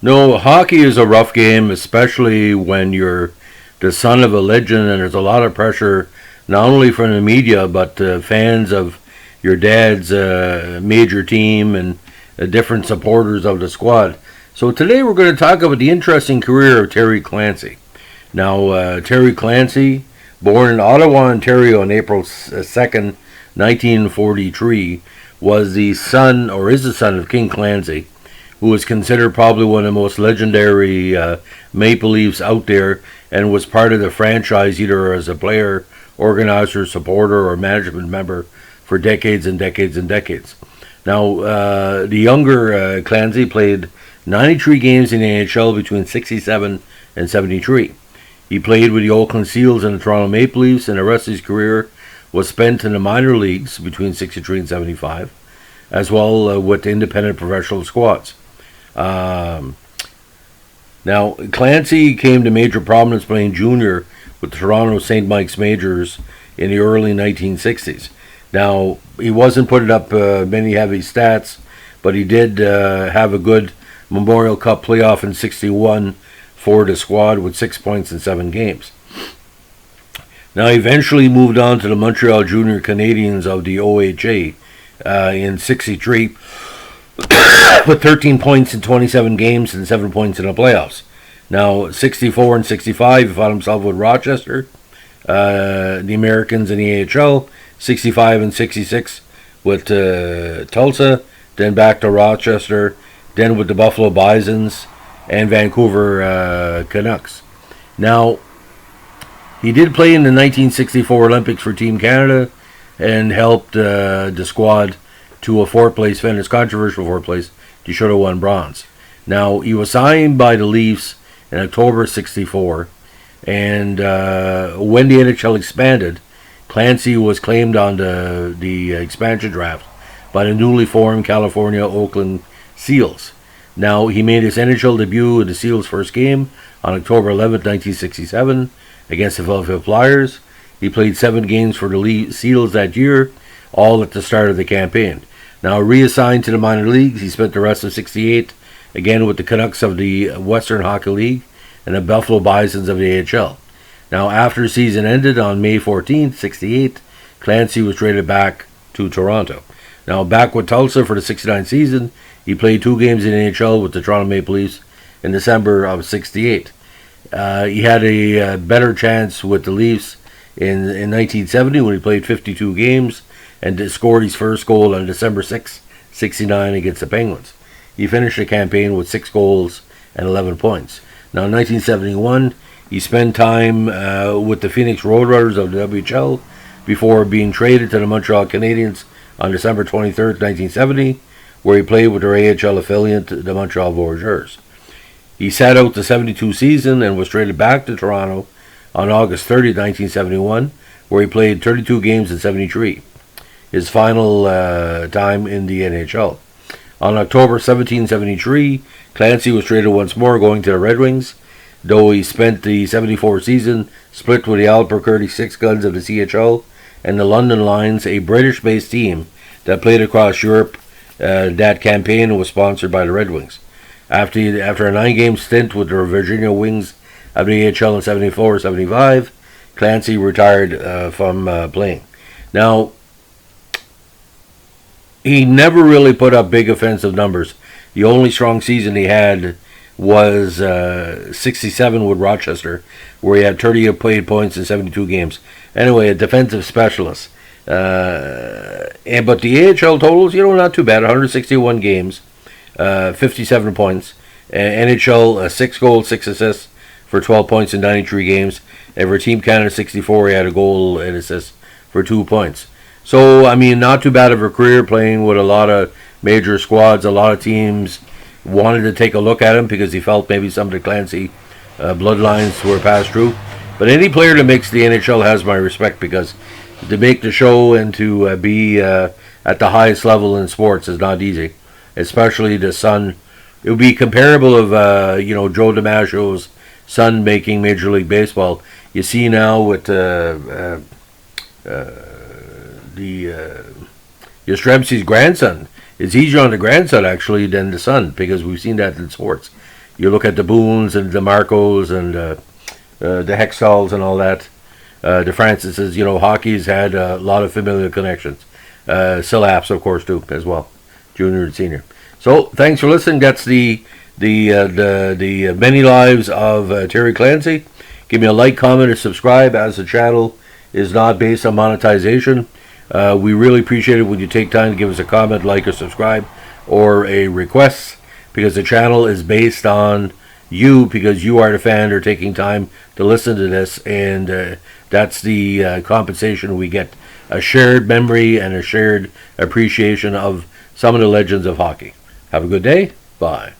No, hockey is a rough game, especially when you're the son of a legend and there's a lot of pressure, not only from the media, but fans of your dad's major team and different supporters of the squad. So today we're going to talk about the interesting career of Terry Clancy. Now, Terry Clancy, born in Ottawa, Ontario on April 2nd, 1943, was the son, or is the son, of King Clancy, who was considered probably one of the most legendary Maple Leafs out there and was part of the franchise either as a player, organizer, supporter, or management member for decades and decades and decades. Now, the younger Clancy played 93 games in the NHL between 67 and 73. He played with the Oakland Seals and the Toronto Maple Leafs, and the rest of his career was spent in the minor leagues between 63 and 75, as well with independent professional squads. Um, Now, Clancy came to major prominence playing junior with the Toronto St. Mike's Majors in the early 1960s. Now, he wasn't putting up many heavy stats, but he did have a good Memorial Cup playoff in 61 for the squad with 6 points in 7 games. Now, he eventually moved on to the Montreal Junior Canadiens of the OHA in 63 with 13 points in 27 games and 7 points in the playoffs. Now, 64 and 65, he found himself with Rochester, the Americans in the AHL, 65 and 66 with Tulsa, then back to Rochester, then with the Buffalo Bisons and Vancouver Canucks. Now, he did play in the 1964 Olympics for Team Canada and helped the squad to a fourth place finish, controversial fourth place. He should have won bronze. Now, he was signed by the Leafs in October '64, and when the NHL expanded, Clancy was claimed on the expansion draft by the newly formed California Oakland Seals. Now, he made his NHL debut in the Seals' first game on October 11, 1967, against the Philadelphia Flyers. He played 7 games for the Seals that year, all at the start of the campaign. Now, reassigned to the minor leagues, he spent the rest of '68 again with the Canucks of the Western Hockey League and the Buffalo Bisons of the AHL. Now, after the season ended on May 14, '68, Clancy was traded back to Toronto. Now, back with Tulsa for the '69 season, he played 2 games in the NHL with the Toronto Maple Leafs in December of '68. He had a better chance with the Leafs in 1970 when he played 52 games and scored his first goal on December 6, '69 against the Penguins. He finished the campaign with 6 goals and 11 points. Now, in 1971, he spent time with the Phoenix Roadrunners of the WHL before being traded to the Montreal Canadiens on December 23, 1970, where he played with their AHL affiliate, the Montreal Voyageurs. He sat out the '72 season and was traded back to Toronto on August 30, 1971, where he played 32 games in '73, his final time in the NHL. On October 17, '73, Clancy was traded once more, going to the Red Wings, though he spent the '74 season split with the Albuquerque Six Guns of the CHL and the London Lions, a British-based team that played across Europe. That campaign was sponsored by the Red Wings. After a 9-game stint with the Virginia Wings of the AHL in '74-'75, Clancy retired from playing. Now, he never really put up big offensive numbers. The only strong season he had was '67 with Rochester, where he had 38 played points in 72 games. Anyway, a defensive specialist. But the AHL totals, not too bad. 161 games, 57 points. NHL, 6 goals, 6 assists for 12 points in 93 games. And for Team Canada 64, he had a goal and assist for 2 points. So, not too bad of a career, playing with a lot of major squads. A lot of teams wanted to take a look at him because he felt maybe some of the Clancy bloodlines were passed through. But any player that makes the NHL has my respect, because to make the show and to be at the highest level in sports is not easy, especially the son. It would be comparable of Joe DiMaggio's son making Major League Baseball. You see now with the Yastrzemski's grandson. It's easier on the grandson actually than the son, because we've seen that in sports. You look at the Boones and the Marcos and the Hextalls and all that. The Francises, hockey's had a lot of familial connections. Sillaps, of course, too, as well, junior and senior. So, thanks for listening. That's the many lives of Terry Clancy. Give me a like, comment, or subscribe, as the channel is not based on monetization. We really appreciate it when you take time to give us a comment, like, or subscribe, or a request, because the channel is based on you, because you are the fan or taking time to listen to this, and that's the compensation we get. A shared memory and a shared appreciation of some of the legends of hockey. Have a good day. Bye.